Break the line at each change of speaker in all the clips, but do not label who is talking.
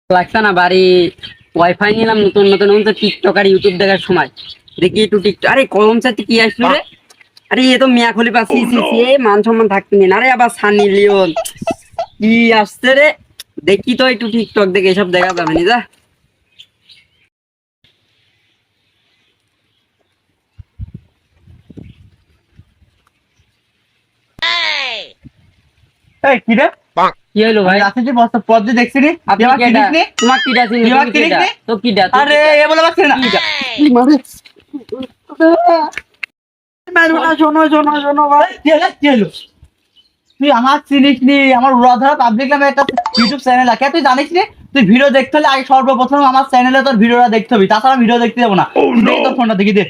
লাগছে না বাড়ি ওয়াইফাই নিলাম নতুন নতুন টিকটক আর ইউটিউব দেখার সময় দেখি একটু টিকটক। আরে কলম চাতে কি আসলো রে? আরে এ তো মিয়া খলিফা, সি সি সি, মান সম্মান থাকতে নেই। আরে আবার সানি লিওন কি আসছে রে? দেখি তো একটু টিকটক দেখে এসব দেখা যাবে না যা।
এই কি রে?
কি হলো ভাই?
আমি আসছি বস্তা পদ্মে দেখছি নি।
আপনি
আমার
কেডা?
কিনিস নি?
তোমার কিডা চিনি?
তোমার
তুমি
কিনিস
কিডা?
নি?
তো কিডা?
আরে এ বলে পাচ্ছি না।
কিডা?
মারবো না, শোনো শোনো শোনো ভাই। কি হলো? তুই আমার চিনিস নি? আমার উড়াধরা পাবলিক নামে একটা ইউটিউব চ্যানেল আছে, তুই জানিস নি? তুই ভিডিও দেখতে হলে আগে সর্বপ্রথম আমার চ্যানেলে তোর ভিডিওটা দেখতে হবে, তাছাড়া ভিডিও দেখতে যাবো না। তুই দেখি তোর ফোনটা দেখি দে।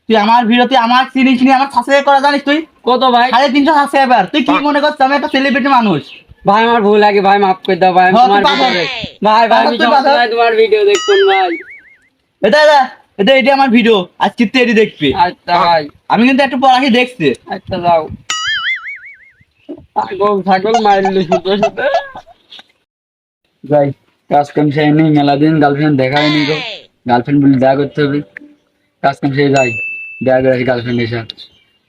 তুই আমার ভিডিও, তুই আমার চিনিস নি? আমার সাবস্ক্রাইব করা জানিস তুই?
কত ভাই?
350 সাবস্ক্রাইবার। তুই কি মনে করছিস আমি একটা সেলিব্রিটি মানুষ?
ভাই আমার ভুল লাগে ভাই, মাফ করে দাও ভাই। আমি
হ্যাঁ,
তোমার
তুই পাগল।
ভাই ভাই আমি
তুই পাগল।
সবসময় তোমার ভিডিও দেখতাম ভাই।
এটা এটা এটা এটা আমার ভিডিও, আজকে তুই এটি দেখবি।
আচ্ছা ভাই,
আমি কিন্তু একটু পর আগে দেখছি।
আচ্ছা যাও। ছাগল ছাগল মারলো শুধু শুধু। যাই, কাজ কাম সেই নেই, মেলা দিন গার্লফ্রেন্ড দেখা হয়নি গো। গার্লফ্রেন্ড বলে দেখা করতে হবে। কাজ কাম সেই যাই, দেখা করে আসি গার্লফ্রেন্ডের সাথে।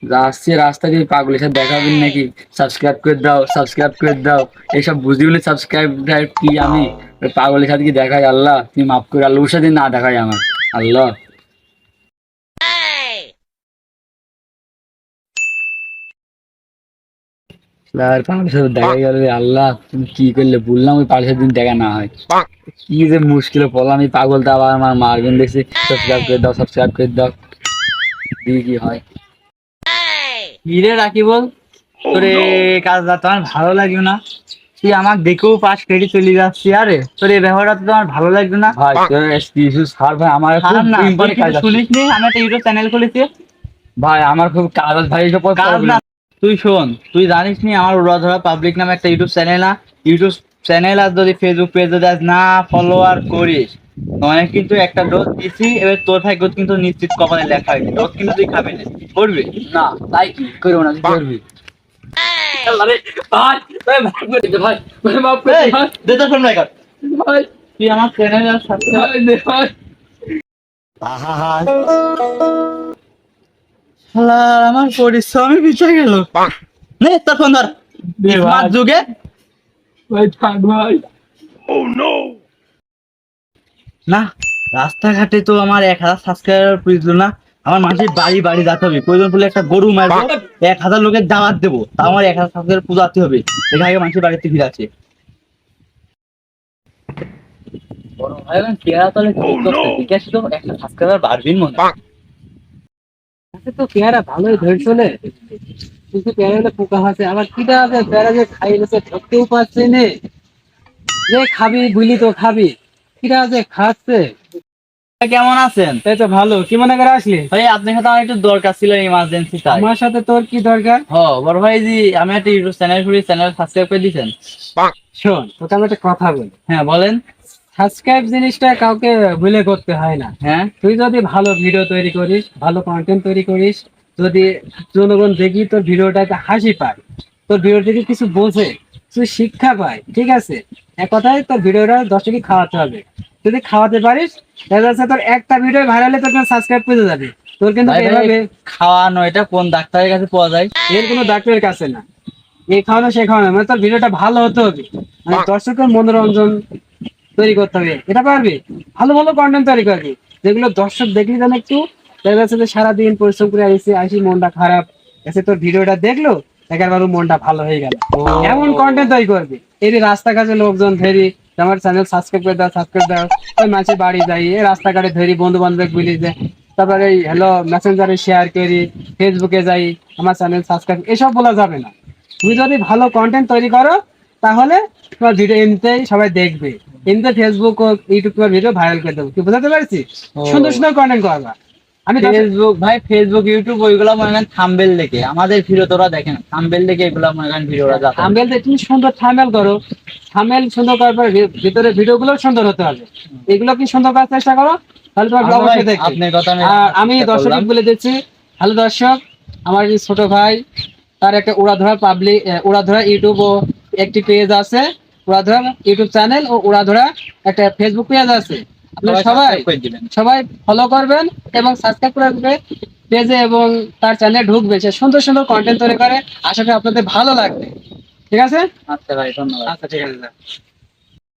যা আসছে রাস্তা দিয়ে পাগলের সাথে দেখা হবেন নাকি? সাবস্ক্রাইব করে দাও, সাবস্ক্রাইব করে দাও, এইসব বুঝি বলে সাবস্ক্রাইব কি আমি ওই পাগলের সাথে কি দেখাই? আল্লাহ তুমি মাফ করে, আল্লাহর সাথে না দেখাই আমার আল্লাহ। আর পাগলের সাথে দেখা গেল রে আল্লাহ, তুমি কি করলে বললাম ওই পাগলের সাথে দিন দেখা না হয়। কি যে মুশকিলে পড়লাম, এই পাগলটা আবার আমার মারবেন দেখছি। সাবস্ক্রাইব করে দাও, সাবস্ক্রাইব করে দাও, দিয়ে কি হয়?
হিরে রাখি বল, তোরে কাজটা তো আমার ভালো লাগলো না। তুই আমাকে দেখেও পাশ কেটে চলে যাচ্ছি। আরে তোর এই ব্যবহারটা তো আমার ভালো লাগলো না।
ভাই কিছু ছাড় ভাই, আমার খুব
খারাপ না, তুই
ইম্পর্টেন্ট কাজ
কিছু
আছে।
শুনিস নি? আমি একটা ইউটিউব চ্যানেল খুলেছি।
ভাই আমার খুব কাজ আছে ভাই, এসব
কাজ না, তুই শোন, তুই জানিস নি আমার উড়াধরা পাবলিক নামে একটা ইউটিউব চ্যানেল না? ইউটিউব চ্যানেল আর যদি ফেসবুক পেজ যদি আজ না ফলোয়ার করিস, অনেক কিন্তু একটা ডোজ দিছি, এবার তোর ভাগ্য কিন্তু নিশ্চিত কপালে লেখা হয়নি, ডোজ কিন্তু তুই খাবি না। করবি
না, তাই কি করবো না, তুই করবি। আরে ভাই ভাই মাফ করে দে ভাই, ভাই মাফ করে দে ভাই।
দে তোর ফোন রেকর্ড।
ভাই
তুই আমার চ্যানেলের সাথে
ভাই দে ভাই।
শালা, আমার পরিশ্রমই পিছিয়ে গেল। নে তোর ফোন ধর।
দে ভাই।
স্মার্ট যুগে
ভাই থাক ভাই।
না, রাস্তাঘাটে তো আমার 1000 সাবস্ক্রাইবার পুজলো না। আমার মানুষের বাড়ি বাড়ি যেতে হবে, প্রয়োজন পড়লে একটা গরু মারবো, 1000 লোকের দাওয়াত দেবো, তাও আমার 1000 সাবস্ক্রাইবার পূজাতে হবে। দেখা আগে মানুষের বাড়িতে ফিরে আছে।
বড় ভাই এখন পেয়ারা তলে কি করতে জিজ্ঞেস তো, একটা সাবস্ক্রাইবার বাড়বেন মনে হয়। আচ্ছা তো পেয়ারা ভালোই ধরছো নে, কিন্তু পেয়ারা হলে পোকা আছে আবার কিটা আছে, পেয়ারা যে খাই গেছে ধরতেও পারছে নে। যে খাবি বুঝলি তো খাবি, কিটা আছে খাচ্ছে।
কেমন আছেন?
এই তো ভালো, কি মনে করে আসলি?
ভাই আপনার সাথে আমার একটু দরকার ছিল, ইমার্জেন্সি তাই।
আমার সাথে তোর কি দরকার?
বড় ভাই জি, আমি একটা ইউটিউব চ্যানেল খুলি, চ্যানেল সাবস্ক্রাইব করে দিয়েছেন?
শোন তোকে আমি একটা কথা বলি,
হ্যাঁ বলেন।
সাবস্ক্রাইব জিনিসটা কাউকে ভুলে করতে হয় না।
হ্যাঁ,
তুই যদি ভালো ভিডিও তৈরি করিস, ভালো কন্টেন্ট তৈরি করিস, যদি জনগণ দেখি তোর ভিডিওটাতে হাসি পায়, তোর ভিডিও থেকে কিছু বোঝে, তুই শিক্ষা পায়, ঠিক আছে, এক কথায় তোর ভিডিওটা দর্শককে খাওয়াতে হবে। যদি খাওয়াতে পারিস, দেখা যাচ্ছে তোর একটা ভিডিও ভাইরালে তোর সাবস্ক্রাইব পেতে যাবে। তোর কিন্তু
ভাই ভাই,
এভাবে
খাওয়ানো এটা কোন ডাক্তারের কাছে পাওয়া যায়?
এর কোনো ডাক্তারের কাছে না, এই খাওয়ানো সে খাওয়ানো, মানে তোর ভিডিওটা ভালো হতে হবে, মানে দর্শকের মনোরঞ্জন তৈরি করতে হবে। এটা পারবি, ভালো ভালো কন্টেন্ট তৈরি করবি, যেগুলো দর্শক দেখলি যেন একটু দেখা যাচ্ছে যে সারাদিন পরিশ্রম করে আসি আসি মনটা খারাপ এসে তোর ভিডিওটা দেখলো, একবার মনটা ভালো হয়ে গেল, এমন কন্টেন্ট তৈরি করবি। এই যে রাস্তাঘাটে লোকজন ধরি আমার চ্যানেল সাবস্ক্রাইব করে দাও, সাবস্ক্রাইব দাও, ওই মাঝে বাড়ি যাই, এই রাস্তাঘাটে ধরি বন্ধু বান্ধব বলি যে, তারপরে এই হ্যালো মেসেঞ্জারে শেয়ার করি, ফেসবুকে যাই আমার চ্যানেল সাবস্ক্রাইব, এসব বলা যাবে না। তুমি যদি ভালো কন্টেন্ট তৈরি করো তাহলে তোমার ভিডিও এমনিতেই সবাই দেখবে, এমনিতে ফেসবুক ও ইউটিউব তোমার ভিডিও ভাইরাল করে দেবো। কি বোঝাতে পারছি? সুন্দর সুন্দর কন্টেন্ট করবা। আমি
ফেসবুক ভাই, ফেসবুক ইউটিউব ওইগুলা মনে করেন থাম্বেল দেখে আমাদের ভিডিও তোরা দেখেন, থাম্বেল দেখে এগুলা মনে করেন ভিডিওটা যাবে।
থাম্বনেল তুমি সুন্দর থাম্বনেল করো, থাম্বনেল সুন্দর করার পর ভিতরে ভিডিওগুলো সুন্দর হতে হবে। এগুলো কি সুন্দর করার চেষ্টা করো, তাহলে তোমার ব্লগ অবশ্যই দেখবে।
আপনার কথা
আমি দর্শক বলে দিচ্ছি, হ্যালো দর্শক, আমার এই ছোট ভাই, তার একটা উড়াধরা পাবলিক উড়াধরা ইউটিউব ও একটি পেজ আছে, উড়াধরা ইউটিউব চ্যানেল ও উড়াধরা একটা ফেসবুক পেজ আছে। আপনারা সবাই সবাই ফলো করবেন এবং সাবস্ক্রাইব করে রাখবেন পেজে, এবং তার চ্যানেলে ঢুকবে, সে সুন্দর সুন্দর কন্টেন্ট তৈরি করে। আশা করি আপনাদের ভালো লাগবে। ঠিক আছে?
আচ্ছা ভাই, ধন্যবাদ।
আচ্ছা, ঠিক আছে।